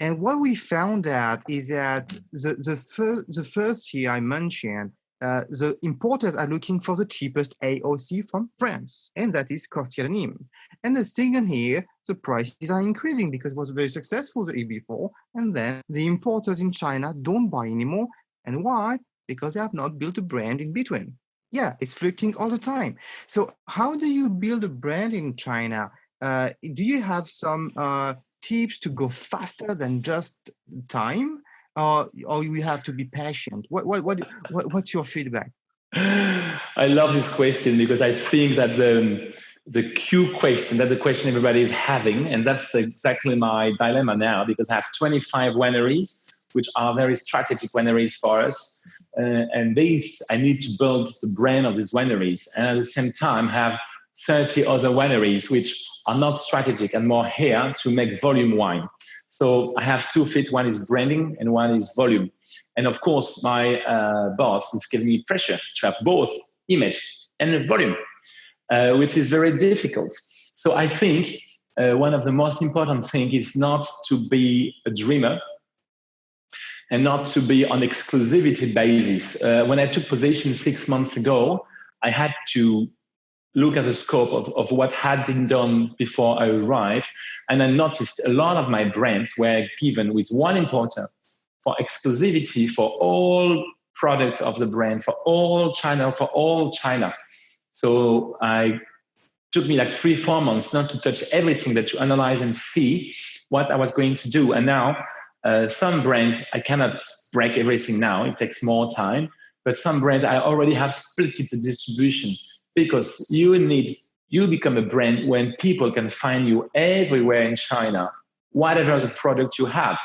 And what we found out is that the first year I mentioned, the importers are looking for the cheapest AOC from France, and that is Costia de Nîmes. And the second year, the prices are increasing because it was very successful the year before, and then the importers in China don't buy anymore. And why? Because they have not built a brand in between. Yeah, it's fluctuating all the time. So how do you build a brand in China? Do you have some tips to go faster than just time? Or you have to be patient? What's your feedback? I love this question because I think that the Q question, that's the question everybody is having, and that's exactly my dilemma now, because I have 25 wineries, which are very strategic wineries for us. And these, I need to build the brand of these wineries, and at the same time have 30 other wineries which are not strategic and more here to make volume wine. So I have 2 feet. One is branding and one is volume. And of course, my boss is giving me pressure to have both image and volume, which is very difficult. So I think one of the most important things is not to be a dreamer and not to be on exclusivity basis. When I took position 6 months ago, I had to look at the scope of what had been done before I arrived. And I noticed a lot of my brands were given with one importer for exclusivity for all products of the brand, for all China. So it took me like 3-4 months not to touch everything, but to analyze and see what I was going to do. And now some brands, I cannot break everything now. It takes more time. But some brands, I already have split the distribution, because you become a brand when people can find you everywhere in China, whatever the product you have.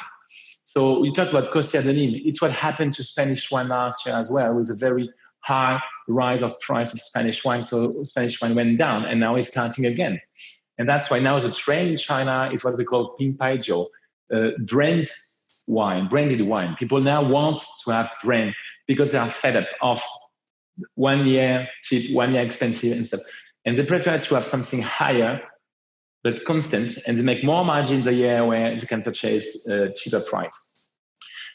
So you talk about Costia de Nîmes. It's what happened to Spanish wine last year as well, with a very high rise of price of Spanish wine. So Spanish wine went down, and now it's starting again. And that's why now the trend in China is what we call Pinpaijiu, branded wine. People now want to have brand because they are fed up of 1 year cheap, 1 year expensive and stuff. And they prefer to have something higher but constant, and they make more margin the year where they can purchase a cheaper price.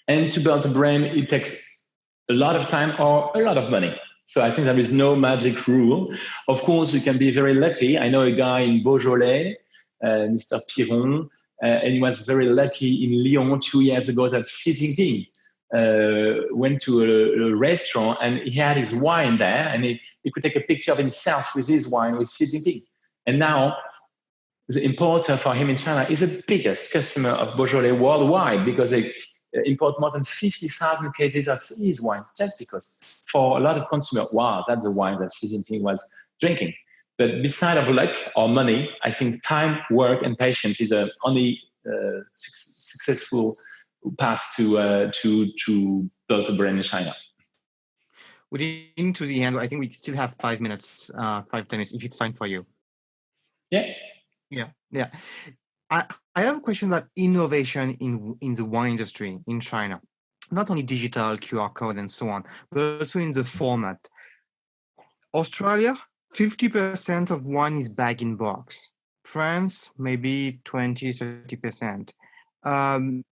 And to build a brand, it takes a lot of time or a lot of money. So I think there is no magic rule. Of course, we can be very lucky. I know a guy in Beaujolais, Mr. Piron, and he was very lucky in Lyon 2 years ago that Xi Jinping went to a restaurant and he had his wine there and he could take a picture of himself with his wine with Xi Jinping. And now the importer for him in China is the biggest customer of Beaujolais worldwide because they import more than 50,000 cases of his wine just because for a lot of consumers, wow, that's the wine that Xi Jinping was drinking. But beside of luck or money, I think time, work, and patience is the only successful path to build a brand in China. We're into the end. I think we still have 5 minutes, 5-10 minutes, if it's fine for you. Yeah. I have a question about innovation in the wine industry in China. Not only digital, QR code, and so on, but also in the format. Australia, 50% of wine is bag-in-box. France, maybe 20-30%.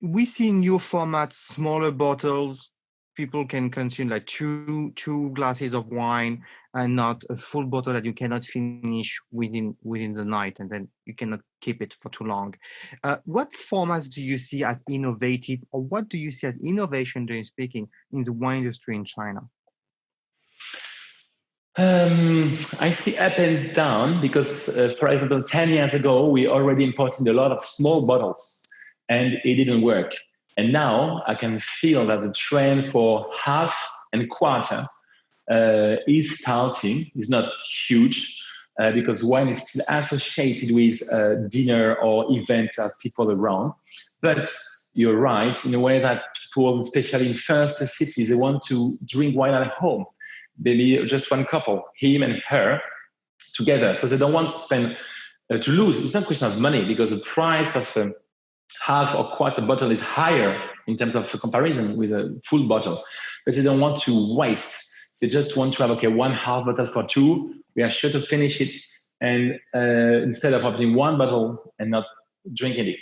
We see new formats, smaller bottles. People can consume like two glasses of wine and not a full bottle that you cannot finish within the night, and then you cannot keep it for too long. What formats do you see as innovative, or what do you see as innovation, generally speaking, in the wine industry in China? I see up and down because, for example, 10 years ago, we already imported a lot of small bottles and it didn't work. And now I can feel that the trend for half and quarter is starting. It's not huge because wine is still associated with dinner or event of people around. But you're right in a way that people, especially in first cities, they want to drink wine at home. Maybe just one couple, him and her, together. So they don't want to spend, to lose. It's not a question of money because the price of half or quarter bottle is higher in terms of comparison with a full bottle. But they don't want to waste. They just want to have, one half bottle for two. We are sure to finish it. And instead of opening one bottle and not drinking it.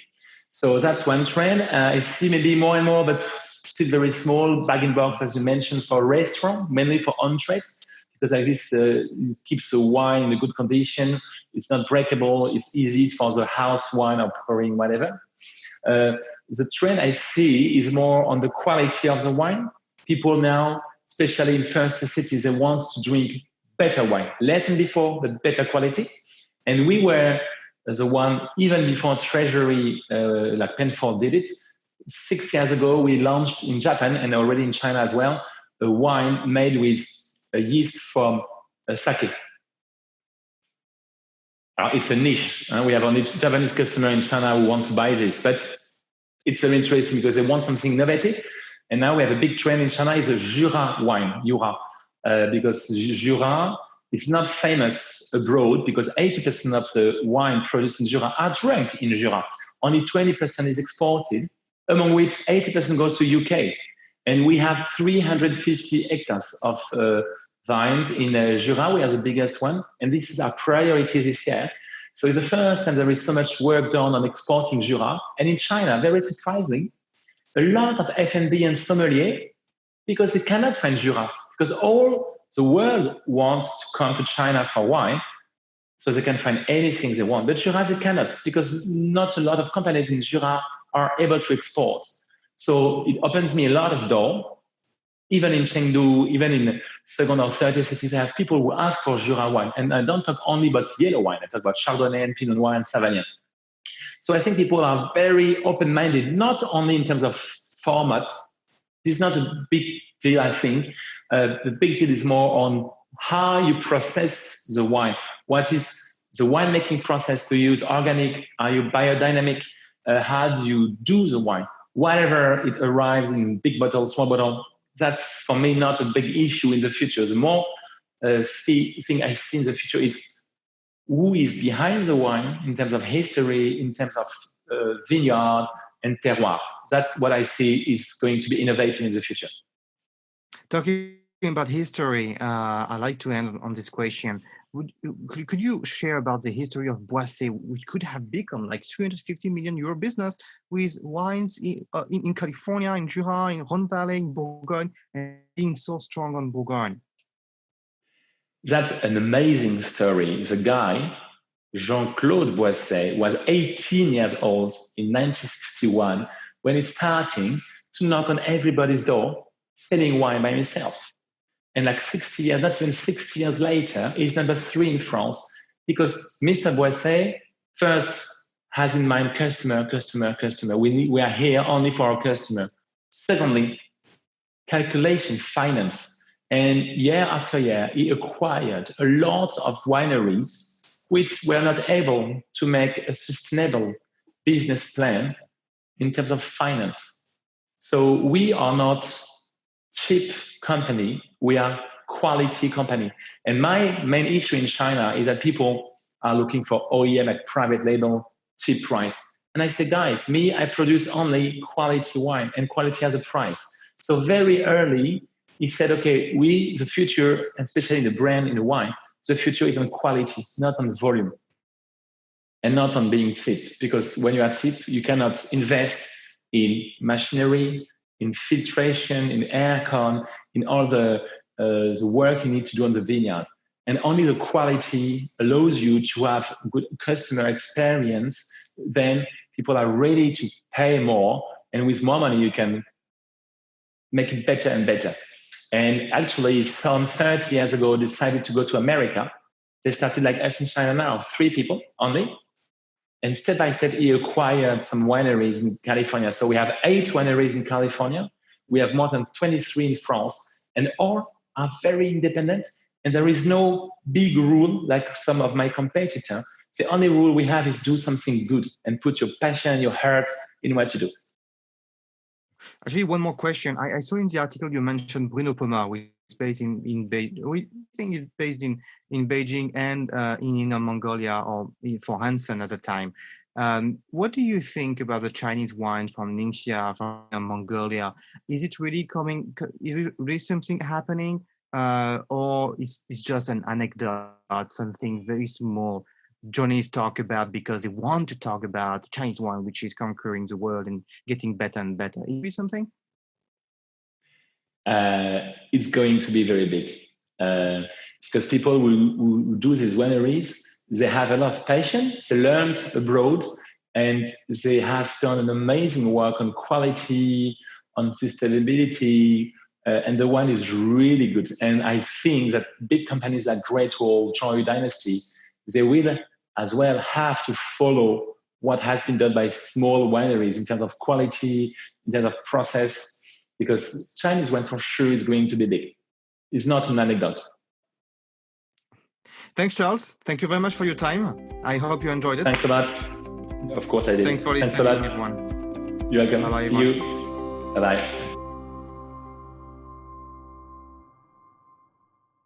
So that's one trend. I see maybe more and more, but still very small bag-in-box, as you mentioned, for restaurant, mainly for on-trade, because like this it keeps the wine in a good condition. It's not breakable. It's easy for the house wine or pouring, whatever. The trend I see is more on the quality of the wine. People now, especially in first cities, they want to drink better wine, less than before, but better quality. And we were the one, even before Treasury, like Penfold did it. 6 years ago, we launched in Japan and already in China as well, a wine made with a yeast from sake. It's a niche. We have only Japanese customer in China who want to buy this, but it's very interesting because they want something innovative. And now we have a big trend in China is a Jura wine, because Jura is not famous abroad because 80% of the wine produced in Jura are drunk in Jura. Only 20% is exported, among which 80% goes to UK. And we have 350 hectares of vines in Jura. We are the biggest one. And this is our priority this year. So it's the first time there is so much work done on exporting Jura. And in China, very surprisingly, a lot of F&B and sommelier, because they cannot find Jura, because all the world wants to come to China for wine, so they can find anything they want. But Jura, they cannot, because not a lot of companies in Jura are able to export. So it opens me a lot of doors. Even in Chengdu, even in second or third cities, I have people who ask for Jura wine. And I don't talk only about yellow wine. I talk about Chardonnay and Pinot Noir and Savagnin. So I think people are very open-minded, not only in terms of format. This is not a big deal, I think. The big deal is more on how you process the wine. What is the winemaking process to use? Organic? Are you biodynamic? How do you do the wine? Whatever it arrives in big bottle, small bottle, that's for me not a big issue in the future. The more thing I see in the future is who is behind the wine in terms of history, in terms of vineyard and terroir. That's what I see is going to be innovating in the future. Talking about history, I like to end on this question. Could you share about the history of Boisset, which could have become like 350 million euro business with wines in California, in Jura, in Rhône Valley, in Bourgogne, and being so strong on Bourgogne? That's an amazing story. The guy, Jean-Claude Boisset, was 18 years old in 1961 when he's starting to knock on everybody's door, selling wine by himself. And like 60 years, not even 60 years later, he's number 3 in France because Mr. Boisset first has in mind customer. We are here only for our customer. Secondly, calculation, finance. And year after year, he acquired a lot of wineries which were not able to make a sustainable business plan in terms of finance. So we are not cheap company, we are quality company. And my main issue in China is that people are looking for OEM at private label, cheap price. And I say, guys, I produce only quality wine and quality has a price. So very early, he said, okay, the future, especially in the brand, in the wine, the future is on quality, not on volume and not on being cheap. Because when you are cheap, you cannot invest in machinery, in filtration, in aircon, in all the work you need to do on the vineyard. And only the quality allows you to have good customer experience. Then people are ready to pay more. And with more money, you can make it better and better. And actually, some 30 years ago, decided to go to America. They started like us in China now, 3 people only. And step by step, he acquired some wineries in California. So we have 8 wineries in California. We have more than 23 in France. And all are very independent. And there is no big rule like some of my competitors. The only rule we have is do something good and put your passion and your heart in what you do. Actually, one more question. I saw in the article you mentioned Bruno Pomar, which is based in Beijing. We think it's based in Beijing and in Inner Mongolia or for Hansen at the time. What do you think about the Chinese wines from Ningxia, from Mongolia? Is it really coming? Is it really something happening, or is it just an anecdote, something very small? Johnny's talk about because they want to talk about Chinese wine, which is conquering the world and getting better and better. Is it something? It's going to be very big because people who do these wineries, they have a lot of passion. They learned abroad and they have done an amazing work on quality, on sustainability, and the wine is really good. And I think that big companies like Great Wall, Joy Dynasty, they will as well have to follow what has been done by small wineries in terms of quality, in terms of process, because Chinese wine for sure is going to be big. It's not an anecdote. Thanks, Charles. Thank you very much for your time. I hope you enjoyed it. Thanks a lot. Of course I did. Thanks for listening, everyone. You're welcome. Bye-bye, See you. Bye-bye.